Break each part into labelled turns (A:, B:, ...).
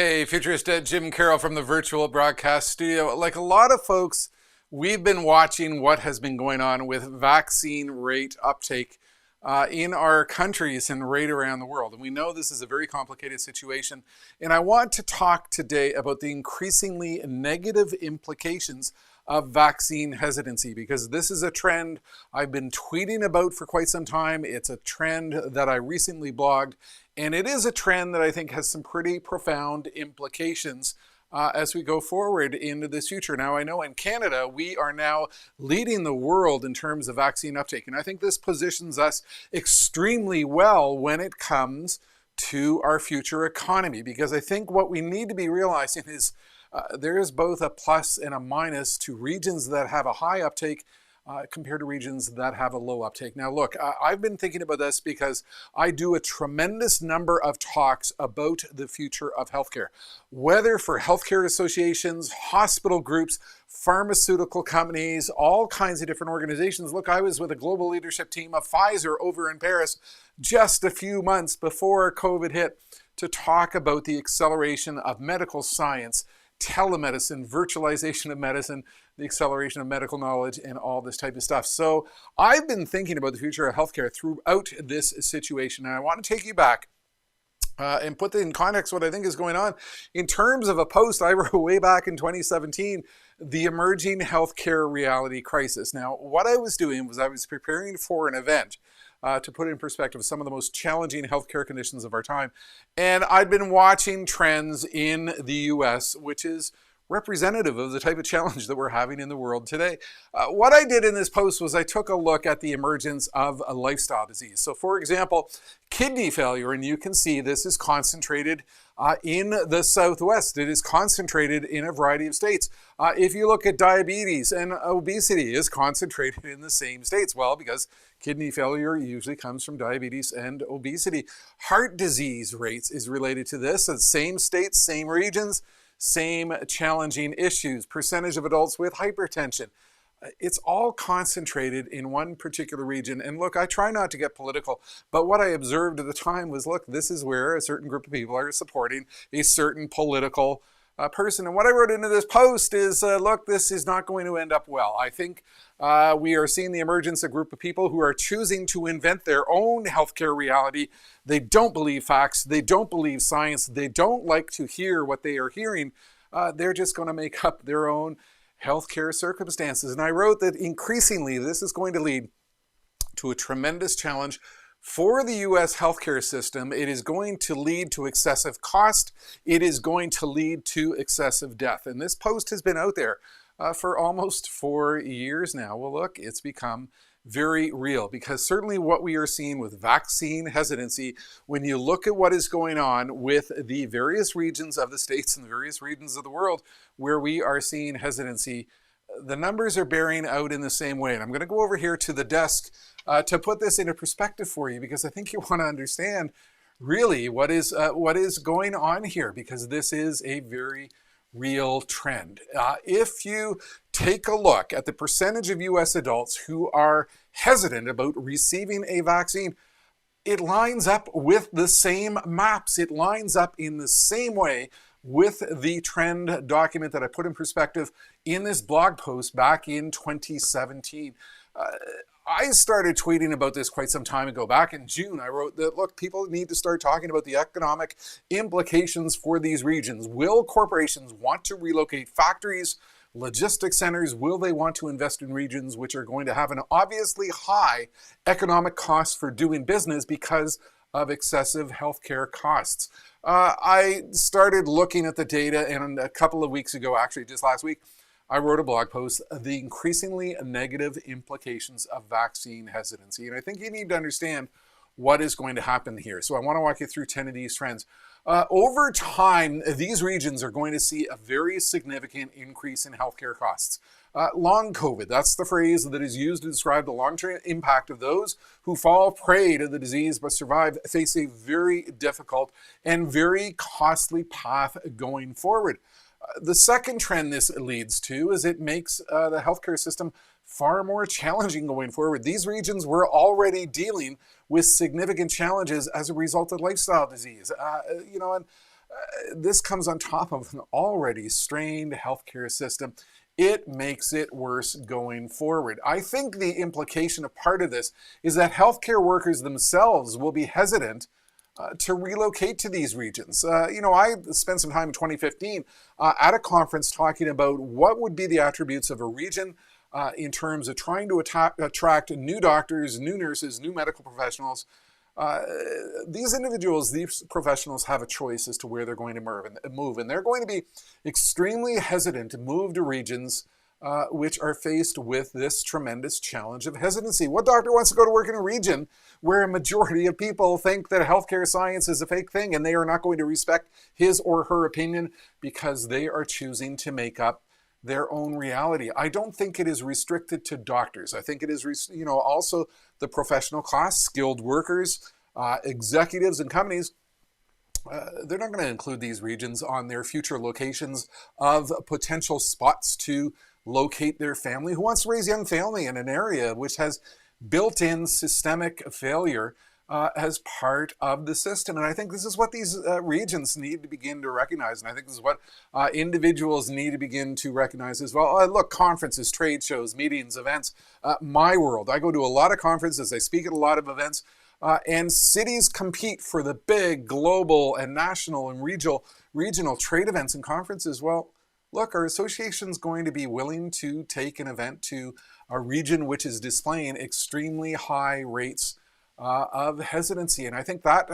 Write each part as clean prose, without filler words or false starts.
A: Hey, Futurist, Jim Carroll from the virtual broadcast studio. Like a lot of folks, we've been watching what has been going on with vaccine rate uptake in our countries and right around the world. And we know this is a very complicated situation. And I want to talk today about the increasingly negative implications of vaccine hesitancy, because this is a trend I've been tweeting about for quite some time. It's a trend that I recently blogged, and it is a trend that I think has some pretty profound implications as we go forward into this future. Now, I know in Canada, we are now leading the world in terms of vaccine uptake, and I think this positions us extremely well when it comes to our future economy, because I think what we need to be realizing is there is both a plus and a minus to regions that have a high uptake compared to regions that have a low uptake. Now look, I've been thinking about this because I do a tremendous number of talks about the future of healthcare, whether for healthcare associations, hospital groups, pharmaceutical companies, all kinds of different organizations. Look, I was with a global leadership team of Pfizer over in Paris just a few months before COVID hit to talk about the acceleration of medical science, telemedicine, virtualization of medicine, the acceleration of medical knowledge, and all this type of stuff. So I've been thinking about the future of healthcare throughout this situation, and I want to take you back and put in context what I think is going on in terms of a post I wrote way back in 2017, the emerging healthcare reality crisis. Now, what I was doing was I was preparing for an event to put in perspective some of the most challenging healthcare conditions of our time. And I'd been watching trends in the US, which is representative of the type of challenge that we're having in the world today. What I did in this post was I took a look at the emergence of a lifestyle disease. So for example, kidney failure, and you can see this is concentrated in the Southwest. It is concentrated in a variety of states. If you look at diabetes, and obesity is concentrated in the same states. Well, because kidney failure usually comes from diabetes and obesity. Heart disease rates is related to this. So same states, same regions, same challenging issues. Percentage of adults with hypertension. It's all concentrated in one particular region. And look, I try not to get political, but what I observed at the time was, look, this is where a certain group of people are supporting a certain political person. And what I wrote into this post is, look, this is not going to end up well. I think we are seeing the emergence of a group of people who are choosing to invent their own healthcare reality. They don't believe facts. They don't believe science. They don't like to hear what they are hearing. They're just going to make up their own healthcare circumstances. And I wrote that increasingly this is going to lead to a tremendous challenge for the US healthcare system. It is going to lead to excessive cost. It is going to lead to excessive death. And this post has been out there for almost 4 years now. Well, look, it's become very real, because certainly what we are seeing with vaccine hesitancy, when you look at what is going on with the various regions of the states and the various regions of the world where we are seeing hesitancy, the numbers are bearing out in the same way. And I'm going to go over here to the desk to put this into perspective for you, because I think you want to understand really what is going on here, because this is a very real trend. If you take a look at the percentage of US adults who are hesitant about receiving a vaccine, it lines up with the same maps. It lines up in the same way with the trend document that I put in perspective in this blog post back in 2017. I started tweeting about this quite some time ago. Back in June, I wrote that, look, people need to start talking about the economic implications for these regions. Will corporations want to relocate factories, logistics centers? Will they want to invest in regions which are going to have an obviously high economic cost for doing business because of excessive healthcare costs? I started looking at the data, and a couple of weeks ago, actually just last week, I wrote a blog post, the increasingly negative implications of vaccine hesitancy. And I think you need to understand what is going to happen here. So I want to walk you through 10 of these trends. Over time, these regions are going to see a very significant increase in healthcare costs. Long COVID, that's the phrase that is used to describe the long-term impact of those who fall prey to the disease but survive, face a very difficult and very costly path going forward. The second trend this leads to is it makes the healthcare system far more challenging going forward. These regions were already dealing with significant challenges as a result of lifestyle disease. And This comes on top of an already strained healthcare system. It makes it worse going forward. I think the implication of part of this is that healthcare workers themselves will be hesitant to relocate to these regions. I spent some time in 2015 at a conference talking about what would be the attributes of a region in terms of trying to attract new doctors, new nurses, new medical professionals. These individuals, these professionals have a choice as to where they're going to move, and they're going to be extremely hesitant to move to regions which are faced with this tremendous challenge of hesitancy. What doctor wants to go to work in a region where a majority of people think that healthcare science is a fake thing and they are not going to respect his or her opinion because they are choosing to make up their own reality? I don't think it is restricted to doctors. I think it is, also the professional class, skilled workers, executives and companies. They're not going to include these regions on their future locations of potential spots to locate their family. Who wants to raise a young family in an area which has built-in systemic failure as part of the system? And I think this is what these regions need to begin to recognize. And I think this is what individuals need to begin to recognize as well. Look, conferences, trade shows, meetings, events, my world. I go to a lot of conferences. I speak at a lot of events. And cities compete for the big global and national and regional trade events and conferences. Well, look, our association's going to be willing to take an event to a region which is displaying extremely high rates of hesitancy. And I think that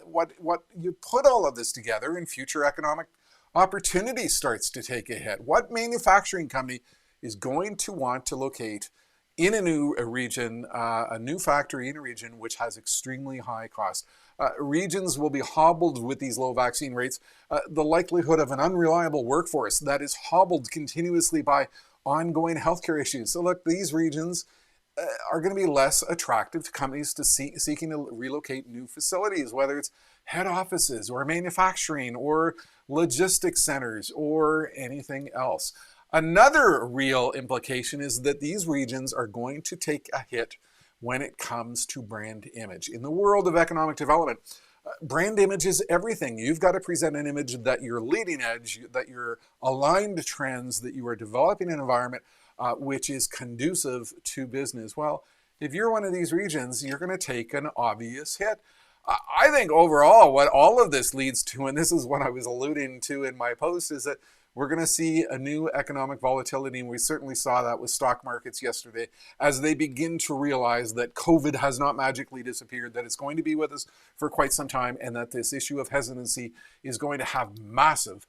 A: what you put all of this together in future economic opportunity starts to take a hit. What manufacturing company is going to want to locate in a new region, a new factory in a region which has extremely high cost? Regions will be hobbled with these low vaccine rates. The likelihood of an unreliable workforce that is hobbled continuously by ongoing healthcare issues. So look, these regions are going to be less attractive to companies seeking to relocate new facilities, whether it's head offices or manufacturing or logistics centers or anything else. Another real implication is that these regions are going to take a hit when it comes to brand image. In the world of economic development, brand image is everything. You've got to present an image that you're leading edge, that you're aligned to trends, that you are developing an environment which is conducive to business. Well, if you're one of these regions, you're going to take an obvious hit. I think overall what all of this leads to, and this is what I was alluding to in my post, is that we're going to see a new economic volatility, and we certainly saw that with stock markets yesterday as they begin to realize that COVID has not magically disappeared, that it's going to be with us for quite some time, and that this issue of hesitancy is going to have massive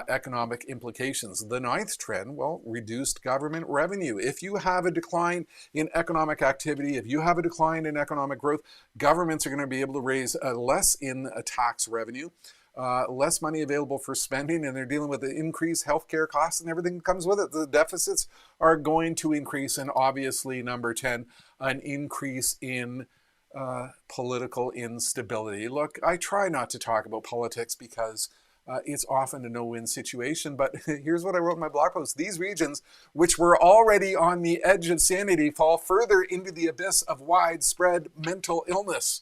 A: economic implications. The ninth trend, well, reduced government revenue. If you have a decline in economic activity, if you have a decline in economic growth, governments are going to be able to raise less in tax revenue. Less money available for spending, and they're dealing with the increased healthcare costs and everything that comes with it. The deficits are going to increase, and obviously, number 10, an increase in political instability. Look, I try not to talk about politics because it's often a no-win situation, but here's what I wrote in my blog post. These regions, which were already on the edge of sanity, fall further into the abyss of widespread mental illness,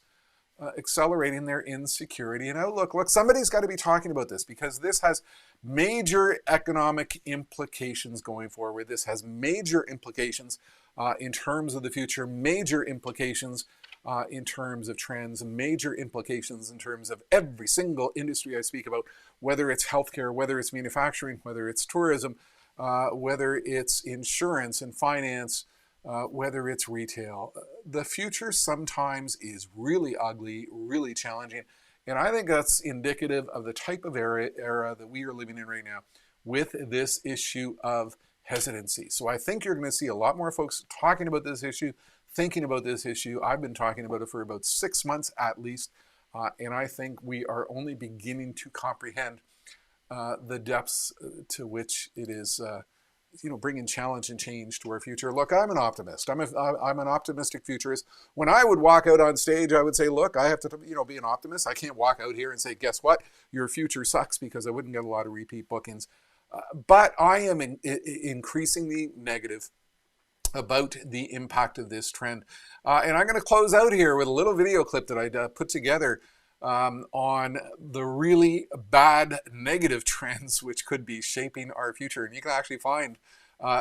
A: accelerating their insecurity and outlook. Look, somebody's got to be talking about this because this has major economic implications going forward. This has major implications in terms of the future, major implications in terms of trends, major implications in terms of every single industry I speak about, whether it's healthcare, whether it's manufacturing, whether it's tourism, whether it's insurance and finance, whether it's retail. The future sometimes is really ugly, really challenging, and I think that's indicative of the type of era that we are living in right now with this issue of hesitancy. So I think you're going to see a lot more folks talking about this issue, thinking about this issue. I've been talking about it for about 6 months at least, and I think we are only beginning to comprehend the depths to which it is bringing challenge and change to our future. Look, I'm an optimist. I'm an optimistic futurist. When I would walk out on stage, I would say, look, I have to, be an optimist. I can't walk out here and say, guess what? Your future sucks, because I wouldn't get a lot of repeat bookings. But I am increasingly negative about the impact of this trend. And I'm going to close out here with a little video clip that I put together on the really bad negative trends which could be shaping our future. And you can actually find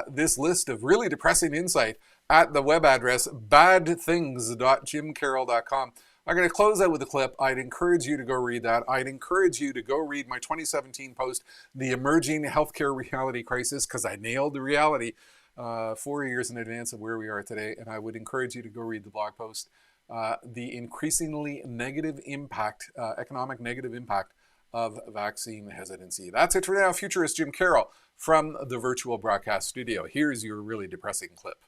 A: this list of really depressing insight at the web address badthings.jimcarroll.com. I'm going to close out with a clip. I'd encourage you to go read that. I'd encourage you to go read my 2017 post, The Emerging Healthcare Reality Crisis, because I nailed the reality 4 years in advance of where we are today. And I would encourage you to go read the blog post, The Increasingly Negative Impact, Economic Negative Impact of Vaccine Hesitancy. That's it for now. Futurist Jim Carroll from the virtual broadcast studio. Here's your really depressing clip.